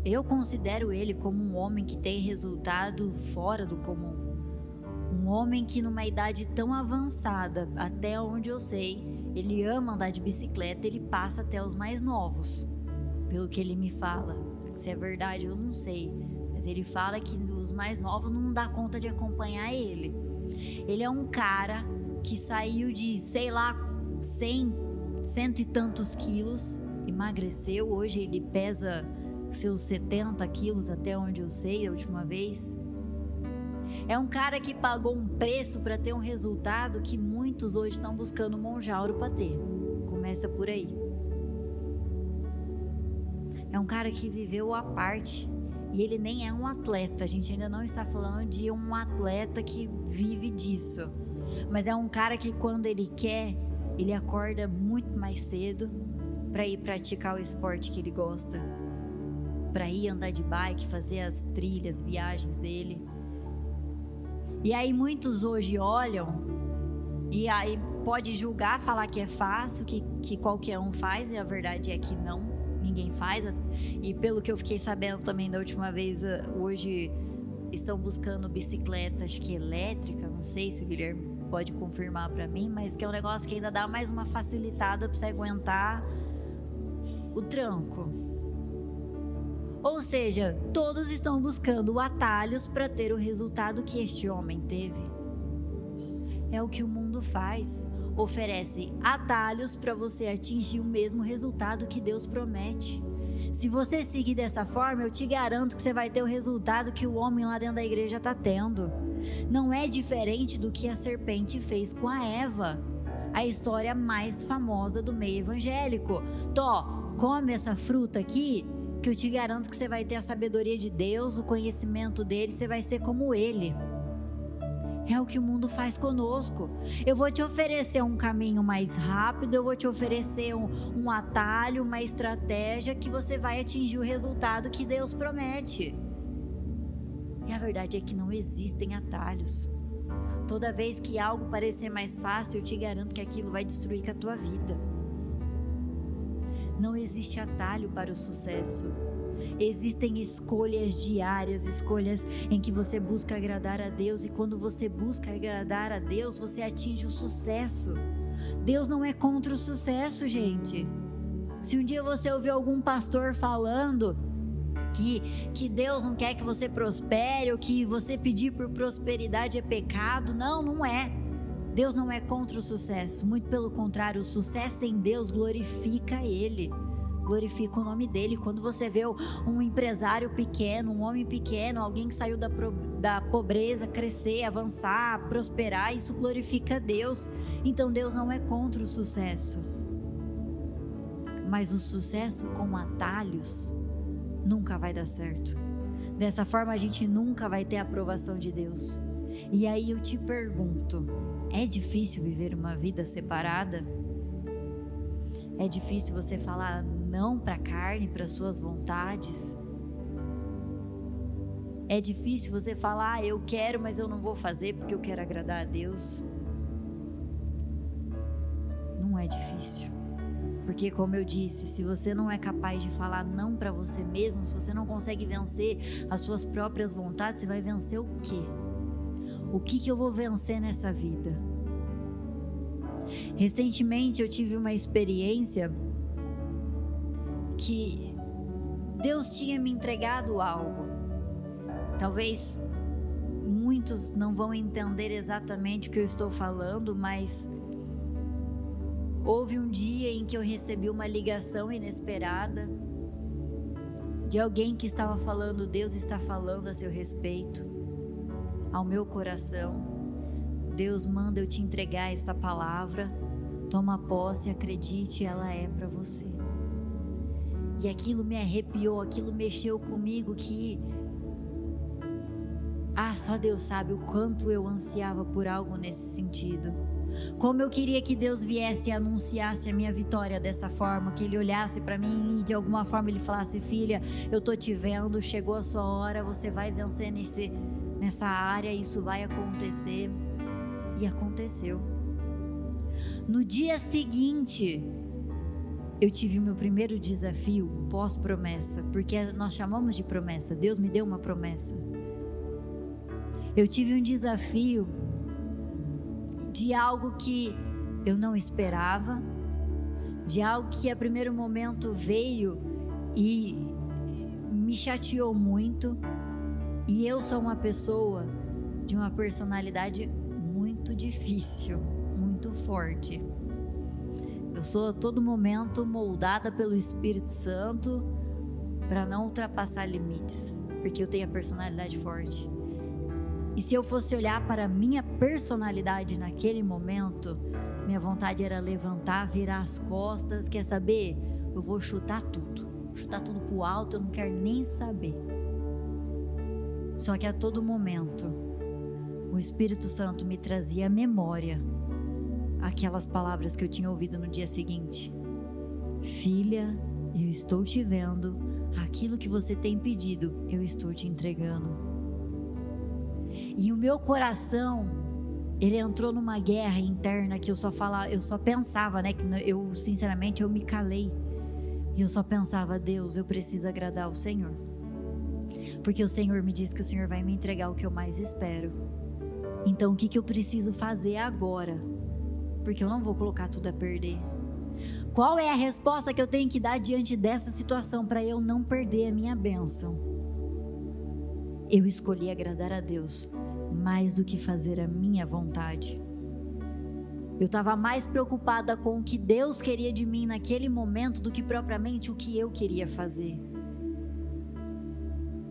eu considero ele como um homem que tem resultado fora do comum. Um homem que numa idade tão avançada, até onde eu sei, ele ama andar de bicicleta, ele passa até os mais novos, pelo que ele me fala. Se é verdade eu não sei, mas ele fala que os mais novos não dá conta de acompanhar ele. Ele é um cara que saiu de, sei lá, 100 e tantos quilos, emagreceu, hoje ele pesa seus 70 quilos, até onde eu sei, a última vez. É um cara que pagou um preço para ter um resultado que muitos hoje estão buscando Monjauro para ter. Começa por aí. É um cara que viveu à parte, e ele nem é um atleta, a gente ainda não está falando de um atleta que vive disso, mas é um cara que quando ele quer, ele acorda muito mais cedo para ir praticar o esporte que ele gosta, para ir andar de bike, fazer as trilhas, viagens dele. E aí muitos hoje olham e aí pode julgar, falar que é fácil, que qualquer um faz, e a verdade é que não, ninguém faz. E pelo que eu fiquei sabendo também da última vez, hoje estão buscando bicicleta, acho que elétrica, não sei se o Guilherme pode confirmar para mim, mas que é um negócio que ainda dá mais uma facilitada para você aguentar o tranco. Ou seja, todos estão buscando atalhos para ter o resultado que este homem teve. É o que o mundo faz, oferece atalhos para você atingir o mesmo resultado que Deus promete. Se você seguir dessa forma, eu te garanto que você vai ter o resultado que o homem lá dentro da igreja está tendo. Não é diferente do que a serpente fez com a Eva, a história mais famosa do meio evangélico. Come essa fruta aqui, que eu te garanto que você vai ter a sabedoria de Deus, o conhecimento dele, você vai ser como ele. É o que o mundo faz conosco. Eu vou te oferecer um caminho mais rápido, eu vou te oferecer um atalho, uma estratégia que você vai atingir o resultado que Deus promete. E a verdade é que não existem atalhos. Toda vez que algo parecer mais fácil, eu te garanto que aquilo vai destruir com a tua vida. Não existe atalho para o sucesso. Existem escolhas diárias, escolhas em que você busca agradar a Deus, e quando você busca agradar a Deus, você atinge o sucesso. Deus não é contra o sucesso, gente. Se um dia você ouvir algum pastor falando que Deus não quer que você prospere, ou que você pedir por prosperidade é pecado, não é. Deus não é contra o sucesso, muito pelo contrário, o sucesso em Deus glorifica Ele, glorifica o nome dEle. Quando você vê um empresário pequeno, um homem pequeno, alguém que saiu da pobreza, crescer, avançar, prosperar, isso glorifica Deus. Então Deus não é contra o sucesso, mas o sucesso com atalhos nunca vai dar certo. Dessa forma a gente nunca vai ter a aprovação de Deus. E aí eu te pergunto, é difícil viver uma vida separada? É difícil você falar não para a carne, para suas vontades? É difícil você falar, eu quero, mas eu não vou fazer porque eu quero agradar a Deus? Não é difícil. Porque, como eu disse, se você não é capaz de falar não para você mesmo, se você não consegue vencer as suas próprias vontades, você vai vencer o quê? O que eu vou vencer nessa vida? Recentemente eu tive uma experiência que Deus tinha me entregado algo. Talvez muitos não vão entender exatamente o que eu estou falando, mas houve um dia em que eu recebi uma ligação inesperada de alguém que estava falando, Deus está falando a seu respeito, ao meu coração. Deus manda eu te entregar esta palavra, toma posse, acredite, ela é para você. E aquilo me arrepiou, aquilo mexeu comigo, que Só Deus sabe o quanto eu ansiava por algo nesse sentido. Como eu queria que Deus viesse e anunciasse a minha vitória dessa forma, que Ele olhasse para mim e de alguma forma Ele falasse: filha, eu tô te vendo, chegou a sua hora, você vai vencer nessa área, isso vai acontecer. E aconteceu. No dia seguinte, eu tive o meu primeiro desafio pós-promessa, porque nós chamamos de promessa, Deus me deu uma promessa. Eu tive um desafio de algo que eu não esperava, de algo que a primeiro momento veio e me chateou muito. E eu sou uma pessoa de uma personalidade muito difícil, muito forte. Eu sou a todo momento moldada pelo Espírito Santo para não ultrapassar limites, porque eu tenho a personalidade forte. E se eu fosse olhar para a minha personalidade naquele momento, minha vontade era levantar, virar as costas, quer saber? Eu vou chutar tudo pro alto, eu não quero nem saber. Só que a todo momento, o Espírito Santo me trazia à memória aquelas palavras que eu tinha ouvido no dia seguinte: filha, eu estou te vendo, aquilo que você tem pedido, eu estou te entregando. E o meu coração, ele entrou numa guerra interna que eu só pensava, né? Que eu, sinceramente, eu me calei. E eu só pensava: Deus, eu preciso agradar o Senhor. Porque o Senhor me disse que o Senhor vai me entregar o que eu mais espero. Então, o que eu preciso fazer agora? Porque eu não vou colocar tudo a perder. Qual é a resposta que eu tenho que dar diante dessa situação para eu não perder a minha bênção? Eu escolhi agradar a Deus mais do que fazer a minha vontade. Eu estava mais preocupada com o que Deus queria de mim naquele momento do que propriamente o que eu queria fazer.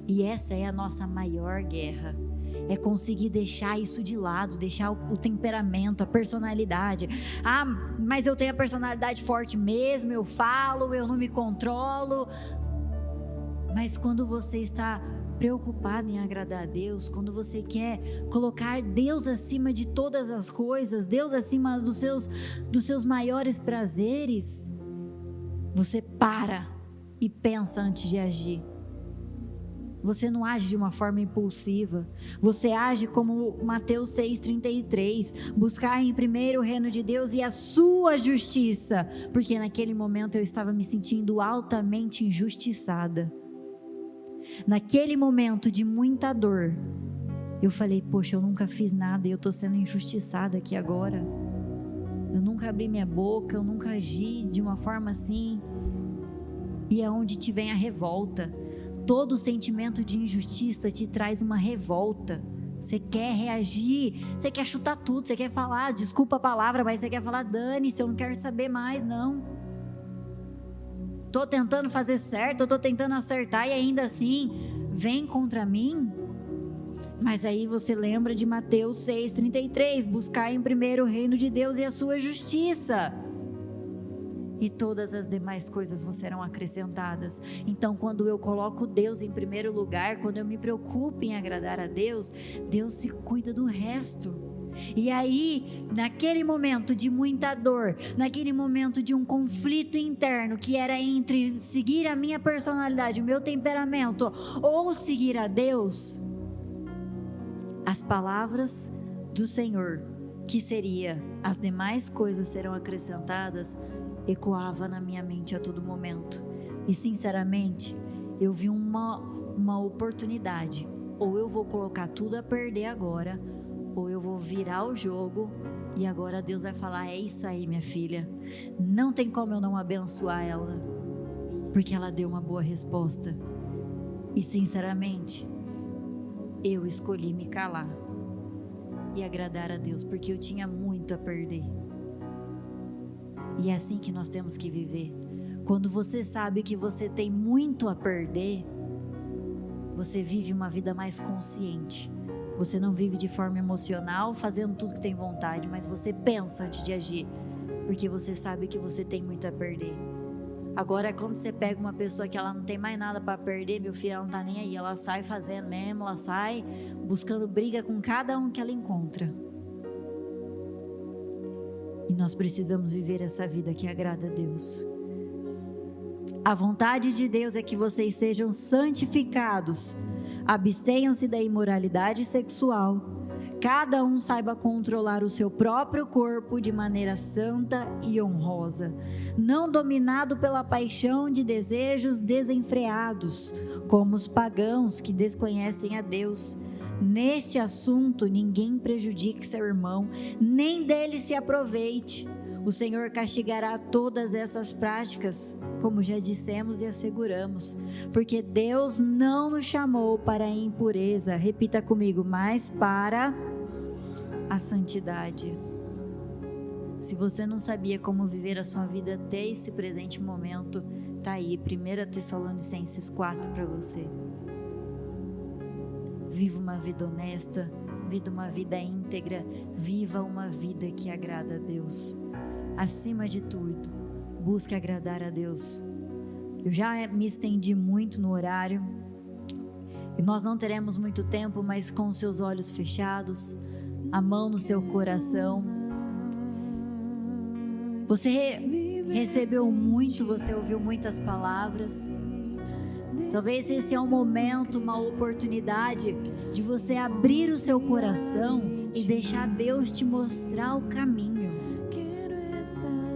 E essa é a nossa maior guerra. É conseguir deixar isso de lado, deixar o temperamento, a personalidade. Mas eu tenho a personalidade forte mesmo, eu falo, eu não me controlo. Mas quando você está preocupado em agradar a Deus, quando você quer colocar Deus acima de todas as coisas, Deus acima dos seus maiores prazeres, você para e pensa antes de agir. Você não age de uma forma impulsiva. Você age como Mateus 6,33. Buscar em primeiro o reino de Deus e a sua justiça. Porque naquele momento eu estava me sentindo altamente injustiçada. Naquele momento de muita dor, eu falei: poxa, eu nunca fiz nada e eu estou sendo injustiçada aqui agora. Eu nunca abri minha boca, eu nunca agi de uma forma assim. E é onde te vem a revolta. Todo sentimento de injustiça te traz uma revolta. Você quer reagir, você quer chutar tudo, você quer falar, desculpa a palavra, mas você quer falar: dane-se, eu não quero saber mais, não. Tô tentando fazer certo, eu tô tentando acertar e ainda assim vem contra mim. Mas aí você lembra de Mateus 6,33, buscar em primeiro o reino de Deus e a sua justiça, e todas as demais coisas vos serão acrescentadas. Então, quando eu coloco Deus em primeiro lugar, quando eu me preocupo em agradar a Deus, Deus se cuida do resto. E aí, naquele momento de muita dor, naquele momento de um conflito interno, que era entre seguir a minha personalidade, o meu temperamento, ou seguir a Deus, as palavras do Senhor, que seria: as demais coisas serão acrescentadas, ecoava na minha mente a todo momento. E sinceramente, eu vi uma oportunidade: ou eu vou colocar tudo a perder agora, ou eu vou virar o jogo e agora Deus vai falar: é isso aí, minha filha, não tem como eu não abençoar ela, porque ela deu uma boa resposta. E sinceramente, eu escolhi me calar e agradar a Deus, porque eu tinha muito a perder. E é assim que nós temos que viver. Quando você sabe que você tem muito a perder, você vive uma vida mais consciente. Você não vive de forma emocional, fazendo tudo que tem vontade, mas você pensa antes de agir, porque você sabe que você tem muito a perder. Agora é quando você pega uma pessoa que ela não tem mais nada para perder, meu filho, ela não tá nem aí, ela sai fazendo mesmo, ela sai buscando briga com cada um que ela encontra. E nós precisamos viver essa vida que agrada a Deus. A vontade de Deus é que vocês sejam santificados, abstenham-se da imoralidade sexual, cada um saiba controlar o seu próprio corpo de maneira santa e honrosa, não dominado pela paixão de desejos desenfreados, como os pagãos que desconhecem a Deus. Neste assunto, ninguém prejudique seu irmão, nem dele se aproveite. O Senhor castigará todas essas práticas, como já dissemos e asseguramos, porque Deus não nos chamou para a impureza, repita comigo, mas para a santidade. Se você não sabia como viver a sua vida até esse presente momento, tá aí 1 Tessalonicenses 4 para você. Viva uma vida honesta, viva uma vida íntegra, viva uma vida que agrada a Deus. Acima de tudo, busque agradar a Deus. Eu já me estendi muito no horário, e nós não teremos muito tempo, mas com os seus olhos fechados, a mão no seu coração. Você recebeu muito, você ouviu muitas palavras. Talvez esse é um momento, uma oportunidade de você abrir o seu coração e deixar Deus te mostrar o caminho.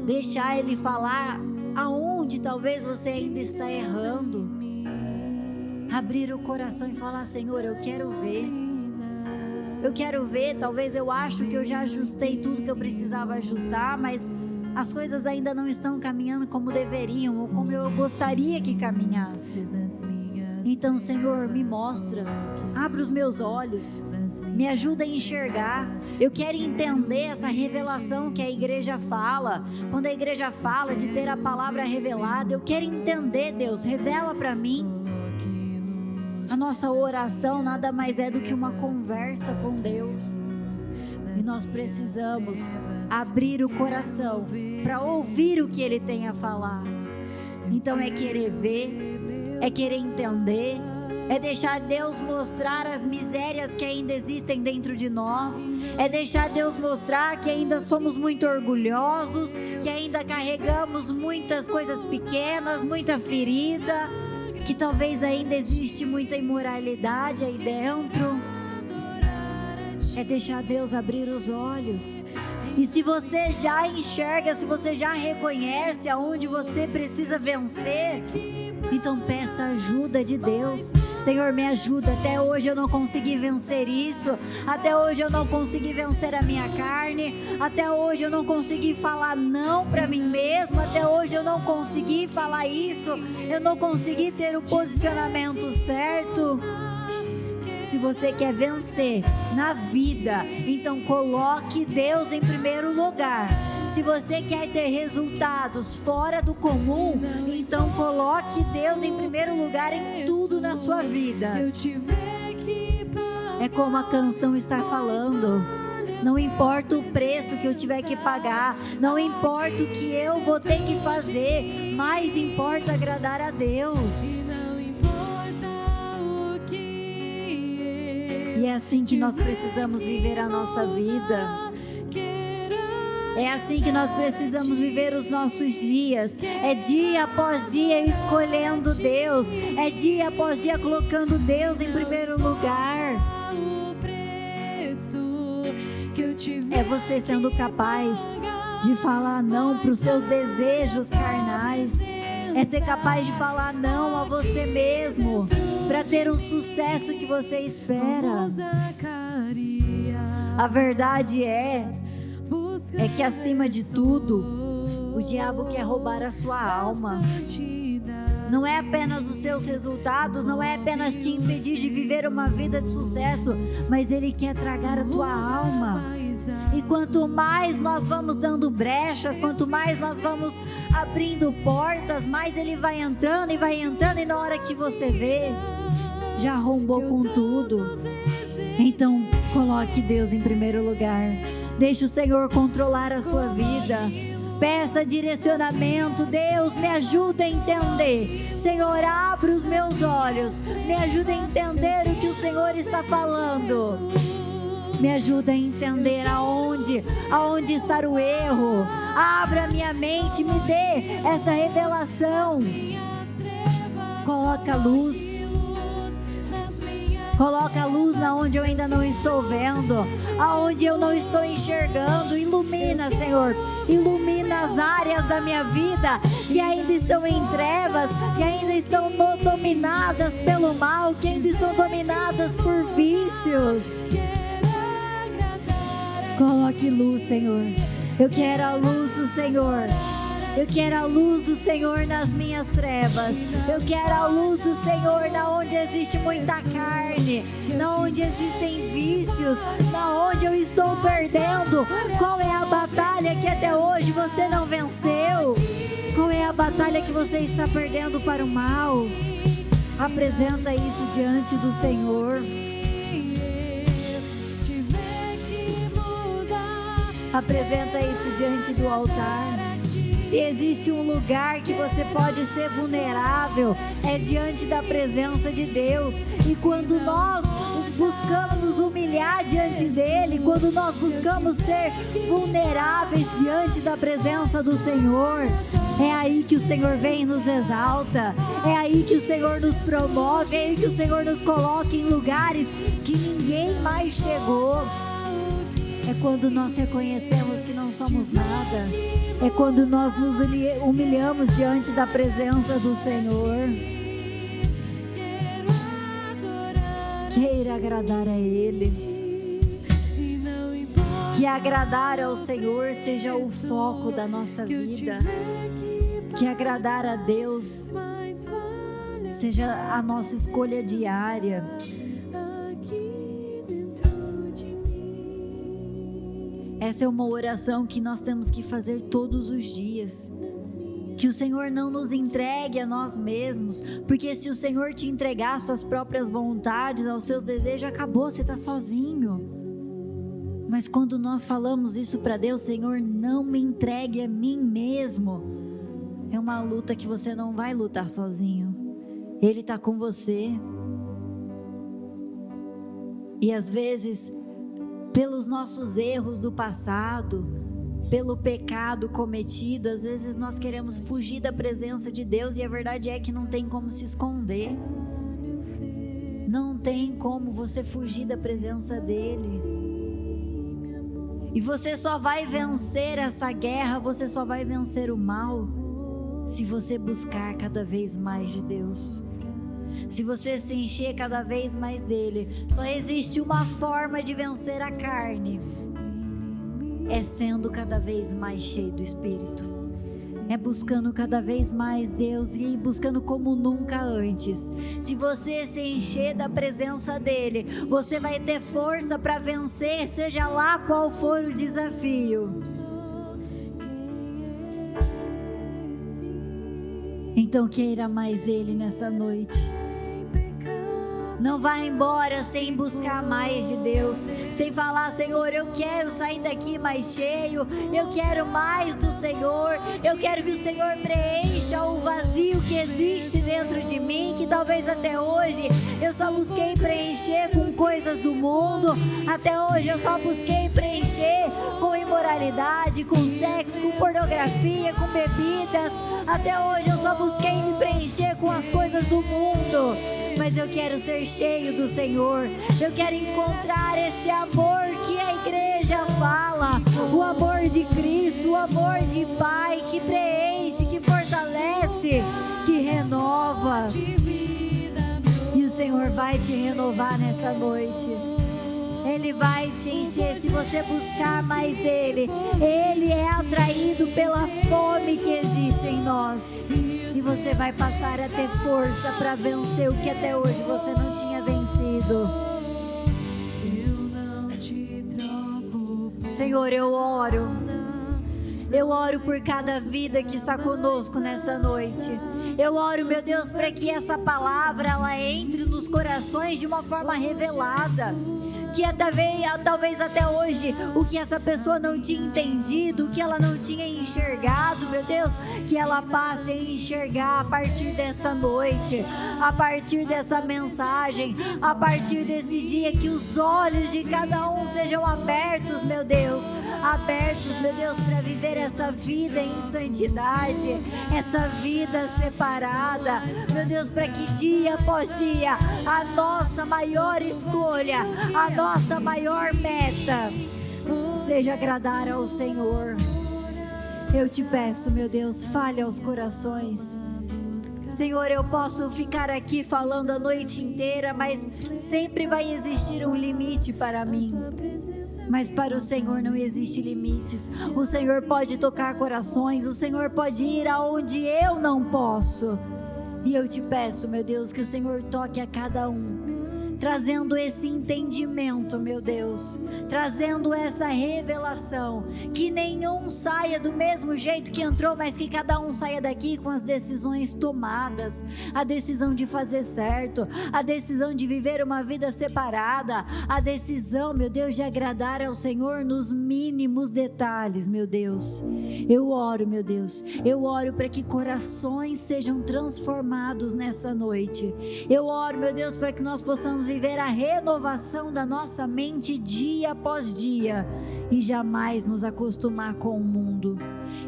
Deixar Ele falar aonde talvez você ainda está errando. Abrir o coração e falar: Senhor, eu quero ver. Eu quero ver, talvez eu acho que eu já ajustei tudo que eu precisava ajustar, mas as coisas ainda não estão caminhando como deveriam, ou como eu gostaria que caminhasse. Então, Senhor, me mostra, abre os meus olhos, me ajuda a enxergar. Eu quero entender essa revelação que a igreja fala. Quando a igreja fala de ter a palavra revelada, eu quero entender, Deus, revela para mim. A nossa oração nada mais é do que uma conversa com Deus. E nós precisamos abrir o coração para ouvir o que Ele tem a falar. Então é querer ver, é querer entender, é deixar Deus mostrar as misérias que ainda existem dentro de nós, é deixar Deus mostrar que ainda somos muito orgulhosos, que ainda carregamos muitas coisas pequenas, muita ferida, que talvez ainda existe muita imoralidade aí dentro. É deixar Deus abrir os olhos. E se você já enxerga, se você já reconhece aonde você precisa vencer, então peça ajuda de Deus. Senhor, me ajuda. Até hoje eu não consegui vencer isso. Até hoje eu não consegui vencer a minha carne. Até hoje eu não consegui falar não para mim mesmo. Até hoje eu não consegui falar isso. Eu não consegui ter o posicionamento certo. Se você quer vencer na vida, então coloque Deus em primeiro lugar. Se você quer ter resultados fora do comum, então coloque Deus em primeiro lugar em tudo na sua vida. É como a canção está falando. Não importa o preço que eu tiver que pagar, não importa o que eu vou ter que fazer, mas importa agradar a Deus. E é assim que nós precisamos viver a nossa vida. É assim que nós precisamos viver os nossos dias. É dia após dia escolhendo Deus. É dia após dia colocando Deus em primeiro lugar. É você sendo capaz de falar não para os seus desejos carnais. É ser capaz de falar não a você mesmo, para ter um sucesso que você espera. A verdade é que acima de tudo, o diabo quer roubar a sua alma. Não é apenas os seus resultados, não é apenas te impedir de viver uma vida de sucesso, mas ele quer tragar a tua alma. E quanto mais nós vamos dando brechas, quanto mais nós vamos abrindo portas, mais ele vai entrando, e na hora que você vê, já arrombou com tudo. Então coloque Deus em primeiro lugar. Deixe o Senhor controlar a sua vida. Peça direcionamento. Deus, me ajuda a entender. Senhor, abre os meus olhos. Me ajuda a entender o que o Senhor está falando. Me ajuda a entender aonde está o erro. Abra minha mente, me dê essa revelação. Coloca luz. Coloca a luz na onde eu ainda não estou vendo, aonde eu não estou enxergando. Ilumina, Senhor. Ilumina as áreas da minha vida que ainda estão em trevas, que ainda estão dominadas pelo mal, que ainda estão dominadas por vícios. Coloque luz, Senhor. Eu quero a luz do Senhor. Eu quero a luz do Senhor nas minhas trevas. Eu quero a luz do Senhor na onde existe muita carne, na onde existem vícios, na onde eu estou perdendo. Qual é a batalha que até hoje você não venceu? Qual é a batalha que você está perdendo para o mal? Apresenta isso diante do Senhor. Apresenta isso diante do altar. Se existe um lugar que você pode ser vulnerável, é diante da presença de Deus. E quando nós buscamos nos humilhar diante dEle, quando nós buscamos ser vulneráveis diante da presença do Senhor, é aí que o Senhor vem e nos exalta. É aí que o Senhor nos promove. É aí que o Senhor nos coloca em lugares que ninguém mais chegou. É quando nós reconhecemos que não somos nada. É quando nós nos humilhamos diante da presença do Senhor. Queira agradar a Ele. Que agradar ao Senhor seja o foco da nossa vida. Que agradar a Deus seja a nossa escolha diária. Essa é uma oração que nós temos que fazer todos os dias. Que o Senhor não nos entregue a nós mesmos, porque se o Senhor te entregar às suas próprias vontades, aos seus desejos, acabou, você está sozinho. Mas quando nós falamos isso para Deus, Senhor, não me entregue a mim mesmo, é uma luta que você não vai lutar sozinho. Ele está com você. E às vezes, pelos nossos erros do passado, pelo pecado cometido, às vezes nós queremos fugir da presença de Deus, e a verdade é que não tem como se esconder. Não tem como você fugir da presença dEle. E você só vai vencer essa guerra, você só vai vencer o mal, se você buscar cada vez mais de Deus. Se você se encher cada vez mais dele. Só existe uma forma de vencer a carne: é sendo cada vez mais cheio do Espírito. É buscando cada vez mais Deus e buscando como nunca antes. Se você se encher da presença dele, você vai ter força para vencer, seja lá qual for o desafio. Então queira mais dele nessa noite. Não vá embora sem buscar mais de Deus, sem falar: Senhor, eu quero sair daqui mais cheio, eu quero mais do Senhor, eu quero que o Senhor preencha o vazio que existe dentro de mim, que talvez até hoje eu só busquei preencher com coisas do mundo, até hoje eu só busquei preencher com imoralidade, com sexo, com pornografia, com bebidas, até hoje eu só busquei me preencher com as coisas do mundo. Mas eu quero ser cheio do Senhor. Eu quero encontrar esse amor que a igreja fala, o amor de Cristo, o amor de Pai, que preenche, que fortalece, que renova. E o Senhor vai te renovar nessa noite. Ele vai te encher se você buscar mais dele. Ele é atraído pela fome que existe em nós. E você vai passar a ter força para vencer o que até hoje você não tinha vencido. Senhor, eu oro por cada vida que está conosco nessa noite. Eu oro, meu Deus, para que essa palavra ela entre nos corações de uma forma revelada. que talvez até hoje o que essa pessoa não tinha entendido, o que ela não tinha enxergado, meu Deus, que ela passe a enxergar a partir desta noite, a partir dessa mensagem, a partir desse dia, que os olhos de cada um sejam abertos, meu Deus, para viver essa vida em santidade, essa vida separada, meu Deus, para que dia após dia a nossa maior escolha, a nossa maior meta seja agradar ao Senhor. Eu te peço, meu Deus, fale aos corações. Senhor, eu posso ficar aqui falando a noite inteira, mas sempre vai existir um limite para mim. Mas para o Senhor não existe limites. O Senhor pode tocar corações, o Senhor pode ir aonde eu não posso. E eu te peço, meu Deus, que o Senhor toque a cada um, trazendo esse entendimento, meu Deus, trazendo essa revelação, que nenhum saia do mesmo jeito que entrou, mas que cada um saia daqui com as decisões tomadas, a decisão de fazer certo, a decisão de viver uma vida separada, a decisão, meu Deus, de agradar ao Senhor nos mínimos detalhes, meu Deus. Eu oro, meu Deus, eu oro para que corações sejam transformados nessa noite. Eu oro, meu Deus, para que nós possamos viver a renovação da nossa mente dia após dia e jamais nos acostumar com o mundo.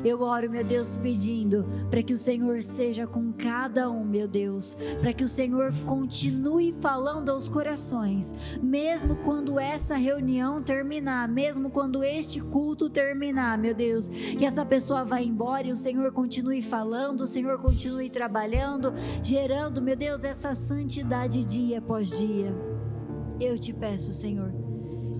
Eu oro, meu Deus, pedindo para que o Senhor seja com cada um, meu Deus, para que o Senhor continue falando aos corações, mesmo quando essa reunião terminar, mesmo quando este culto terminar, meu Deus, que essa pessoa vá embora e o Senhor continue falando, o Senhor continue trabalhando, gerando, meu Deus, essa santidade dia após dia. Eu te peço, Senhor,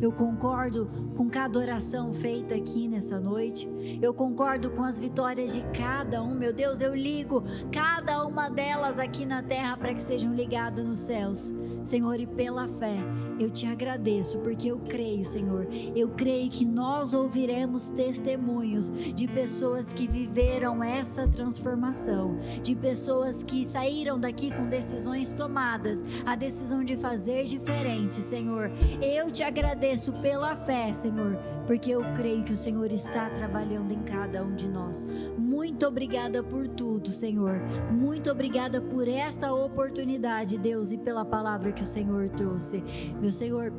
eu concordo com cada oração feita aqui nessa noite, eu concordo com as vitórias de cada um, meu Deus, eu ligo cada uma delas aqui na terra para que sejam ligadas nos céus, Senhor, e pela fé eu te agradeço, porque eu creio, Senhor, eu creio que nós ouviremos testemunhos de pessoas que viveram essa transformação, de pessoas que saíram daqui com decisões tomadas, a decisão de fazer diferente, Senhor. Eu te agradeço pela fé, Senhor, porque eu creio que o Senhor está trabalhando em cada um de nós. Muito obrigada por tudo, Senhor. Muito obrigada por esta oportunidade, Deus, e pela palavra que o Senhor trouxe. Meu Senhor,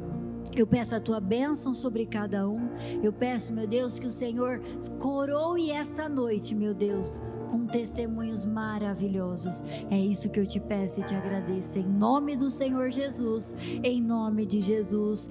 eu peço a tua bênção sobre cada um. Eu peço, meu Deus, que o Senhor coroe essa noite, meu Deus, com testemunhos maravilhosos. É isso que eu te peço e te agradeço. Em nome do Senhor Jesus, em nome de Jesus.